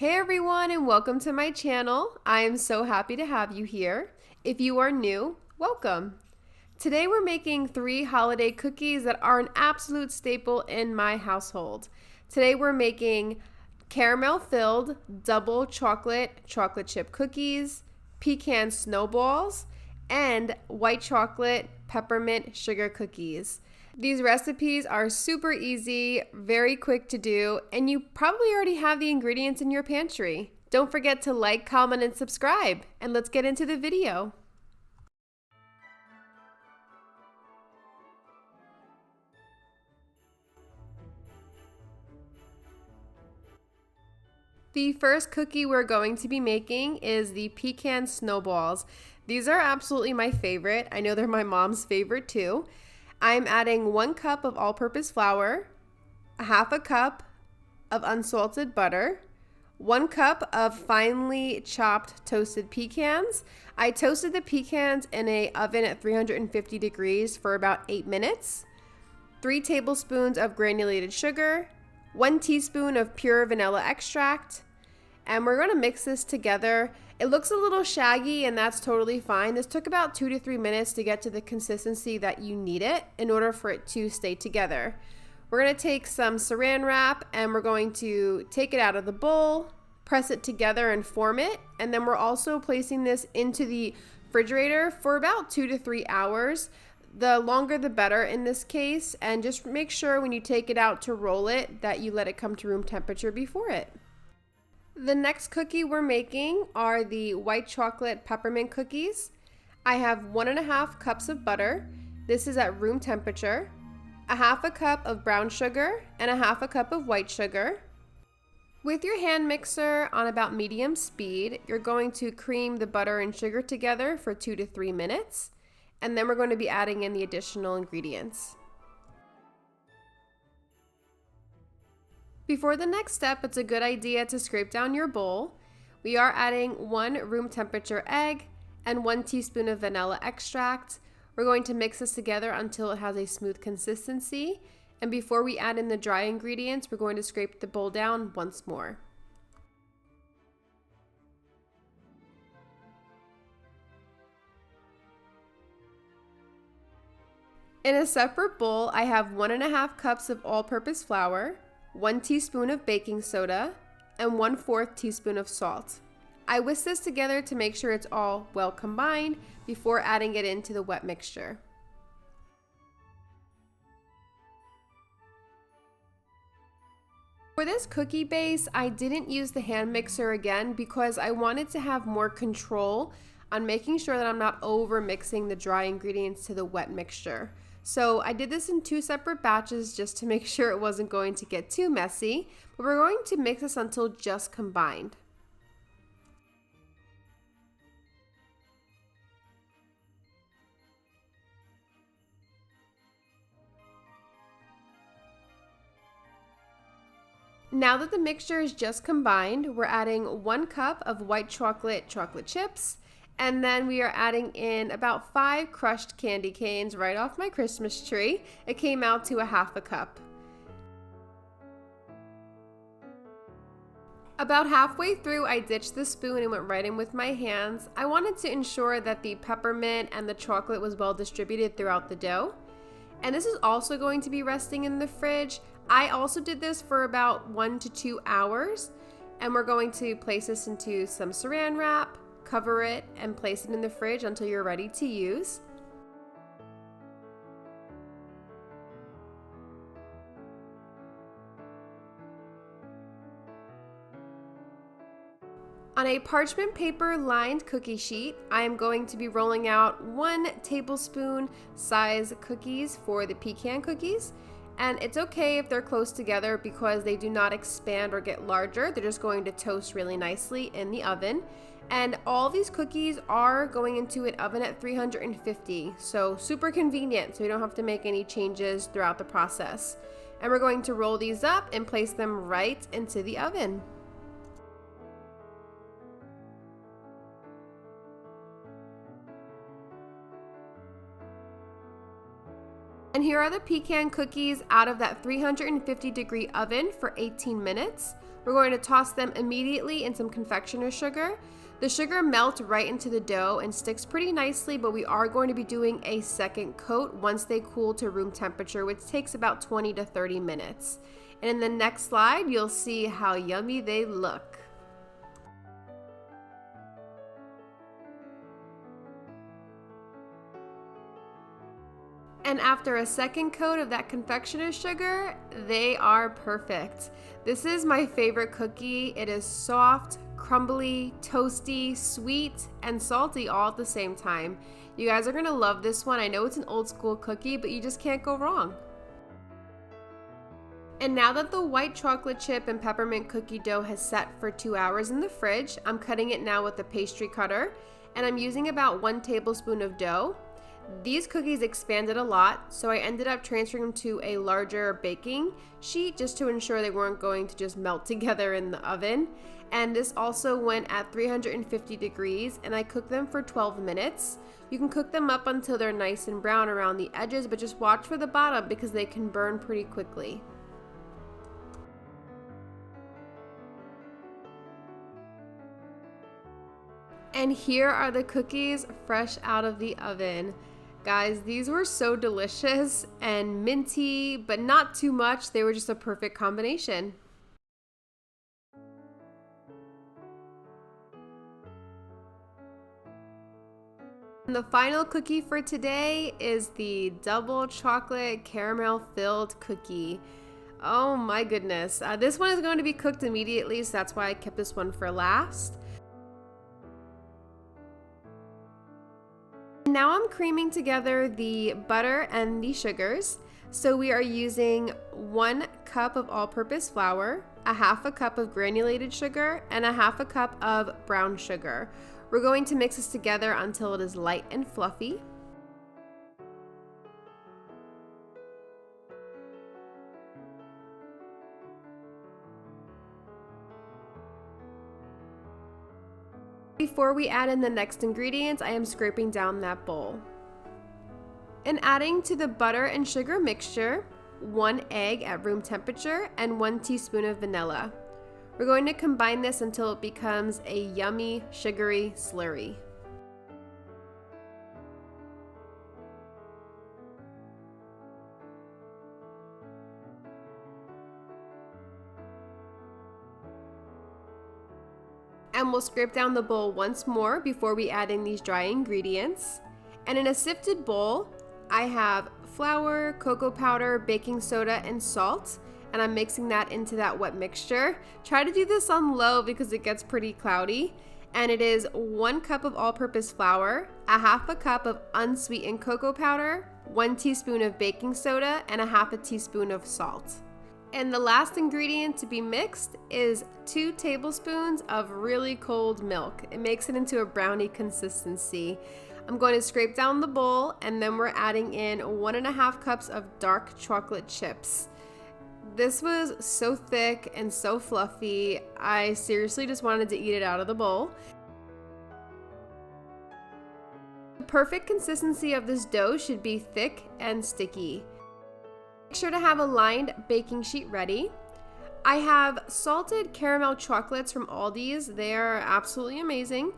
Hey everyone, and welcome to my channel. I am so happy to have you here. If you are new, welcome. Today we're making 3 holiday cookies that are an absolute staple in my household. Today we're making caramel filled double chocolate chip cookies, pecan snowballs, and white chocolate peppermint sugar cookies. These recipes are super easy, very quick to do, and you probably already have the ingredients in your pantry. Don't forget to like, comment, and subscribe, and let's get into the video. The first cookie we're going to be making is the pecan snowballs. These are absolutely my favorite. I know they're my mom's favorite too. I'm adding 1 cup of all-purpose flour, ½ a cup of unsalted butter, 1 cup of finely chopped toasted pecans. I toasted the pecans in an oven at 350 degrees for about 8 minutes, 3 tablespoons of granulated sugar, 1 teaspoon of pure vanilla extract, and we're going to mix this together. It looks a little shaggy, and that's totally fine. This took about 2 to 3 minutes to get to the consistency that you need it in order for it to stay together. We're going to take some saran wrap and we're going to take it out of the bowl, press it together and form it, and then we're also placing this into the refrigerator for about 2 to 3 hours. The longer the better in this case, and just make sure when you take it out to roll it that you let it come to room temperature before it. The next cookie we're making are the white chocolate peppermint cookies. I have 1½ cups of butter. This is at room temperature, ½ a cup of brown sugar, and ½ a cup of white sugar. With your hand mixer on about medium speed, you're going to cream the butter and sugar together for 2 to 3 minutes, and then we're going to be adding in the additional ingredients. Before the next step, it's a good idea to scrape down your bowl. We are adding 1 room temperature egg and 1 teaspoon of vanilla extract. We're going to mix this together until it has a smooth consistency. And before we add in the dry ingredients, we're going to scrape the bowl down once more. In a separate bowl, I have 1½ cups of all-purpose flour, 1 teaspoon of baking soda, and 1/4 teaspoon of salt. I whisk this together to make sure it's all well combined before adding it into the wet mixture. For this cookie base, I didn't use the hand mixer again because I wanted to have more control on making sure that I'm not over mixing the dry ingredients to the wet mixture. So I did this in 2 separate batches just to make sure it wasn't going to get too messy, but we're going to mix this until just combined. Now that the mixture is just combined, we're adding 1 cup of white chocolate chips, and then we are adding in about 5 crushed candy canes right off my Christmas tree. It came out to ½ a cup. About halfway through, I ditched the spoon and went right in with my hands. I wanted to ensure that the peppermint and the chocolate was well distributed throughout the dough. And this is also going to be resting in the fridge. I also did this for about 1 to 2 hours, and we're going to place this into some saran wrap, cover it, and place it in the fridge until you're ready to use. On a parchment paper lined cookie sheet, I am going to be rolling out 1 tablespoon size cookies for the pecan cookies. And it's okay if they're close together because they do not expand or get larger. They're just going to toast really nicely in the oven. And all these cookies are going into an oven at 350, so super convenient, so you don't have to make any changes throughout the process. And we're going to roll these up and place them right into the oven. And here are the pecan cookies out of that 350 degree oven for 18 minutes. We're going to toss them immediately in some confectioner's sugar. The sugar melts right into the dough and sticks pretty nicely, but we are going to be doing a second coat once they cool to room temperature, which takes about 20 to 30 minutes. And in the next slide, you'll see how yummy they look. And after a second coat of that confectioner's sugar, they are perfect. This is my favorite cookie. It is soft, crumbly, toasty, sweet, and salty all at the same time. You guys are gonna love this one. I know it's an old school cookie, but you just can't go wrong. And now that the white chocolate chip and peppermint cookie dough has set for 2 hours in the fridge, I'm cutting it now with a pastry cutter, and I'm using about 1 tablespoon of dough. These cookies expanded a lot, so I ended up transferring them to a larger baking sheet just to ensure they weren't going to just melt together in the oven. And this also went at 350 degrees, and I cooked them for 12 minutes. You can cook them up until they're nice and brown around the edges, but just watch for the bottom because they can burn pretty quickly. And here are the cookies fresh out of the oven. Guys, these were so delicious and minty, but not too much. They were just a perfect combination. And the final cookie for today is the double chocolate caramel filled cookie. Oh my goodness. This one is going to be cooked immediately, so that's why I kept this one for last. Now I'm creaming together the butter and the sugars. So we are using 1 cup of all-purpose flour, a half a cup of granulated sugar, and a half a cup of brown sugar. We're going to mix this together until it is light and fluffy. Before we add in the next ingredients, I am scraping down that bowl. And adding to the butter and sugar mixture, 1 egg at room temperature and 1 teaspoon of vanilla. We're going to combine this until it becomes a yummy, sugary slurry. And we'll scrape down the bowl once more before we add in these dry ingredients. And in a sifted bowl, I have flour, cocoa powder, baking soda, and salt. And I'm mixing that into that wet mixture. Try to do this on low because it gets pretty cloudy. And it is 1 cup of all-purpose flour, a half a cup of unsweetened cocoa powder, 1 teaspoon of baking soda, and a half a teaspoon of salt. And the last ingredient to be mixed is 2 tablespoons of really cold milk. It makes it into a brownie consistency. I'm going to scrape down the bowl, and then we're adding in 1.5 cups of dark chocolate chips. This was so thick and so fluffy. I seriously just wanted to eat it out of the bowl. The perfect consistency of this dough should be thick and sticky. Make sure to have a lined baking sheet ready. I have salted caramel chocolates from Aldi's. They are absolutely amazing.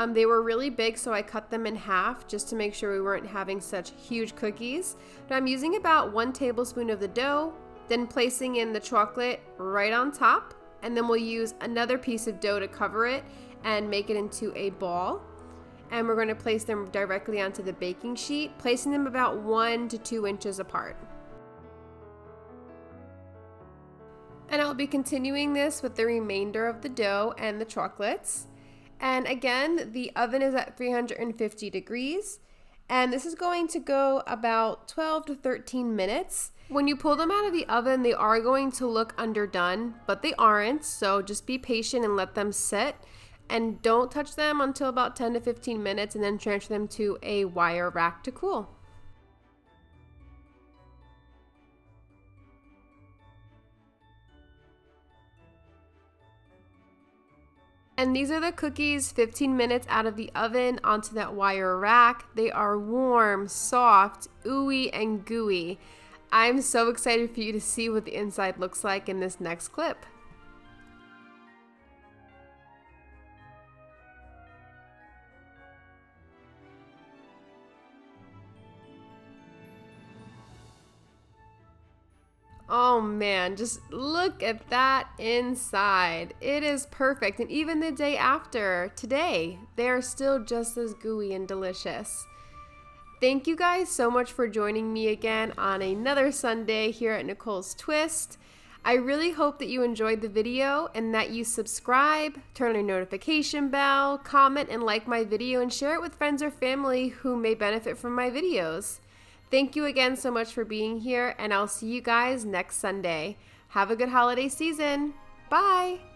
They were really big, so I cut them in half just to make sure we weren't having such huge cookies. But I'm using about 1 tablespoon of the dough, then placing in the chocolate right on top, and then we'll use another piece of dough to cover it and make it into a ball. And we're going to place them directly onto the baking sheet, placing them about 1 to 2 inches apart. And I'll be continuing this with the remainder of the dough and the chocolates. And again, the oven is at 350 degrees. And this is going to go about 12 to 13 minutes. When you pull them out of the oven, they are going to look underdone, but they aren't. So just be patient and let them sit. And don't touch them until about 10 to 15 minutes, and then transfer them to a wire rack to cool. And these are the cookies 15 minutes out of the oven onto that wire rack. They are warm, soft, ooey, and gooey. I'm so excited for you to see what the inside looks like in this next clip. Oh man, just look at that inside. It is perfect. And even the day after, today, they are still just as gooey and delicious. Thank you guys so much for joining me again on another Sunday here at Nicole's Twist. I really hope that you enjoyed the video and that you subscribe, turn on your notification bell, comment and like my video, and share it with friends or family who may benefit from my videos. Thank you again so much for being here, and I'll see you guys next Sunday. Have a good holiday season. Bye!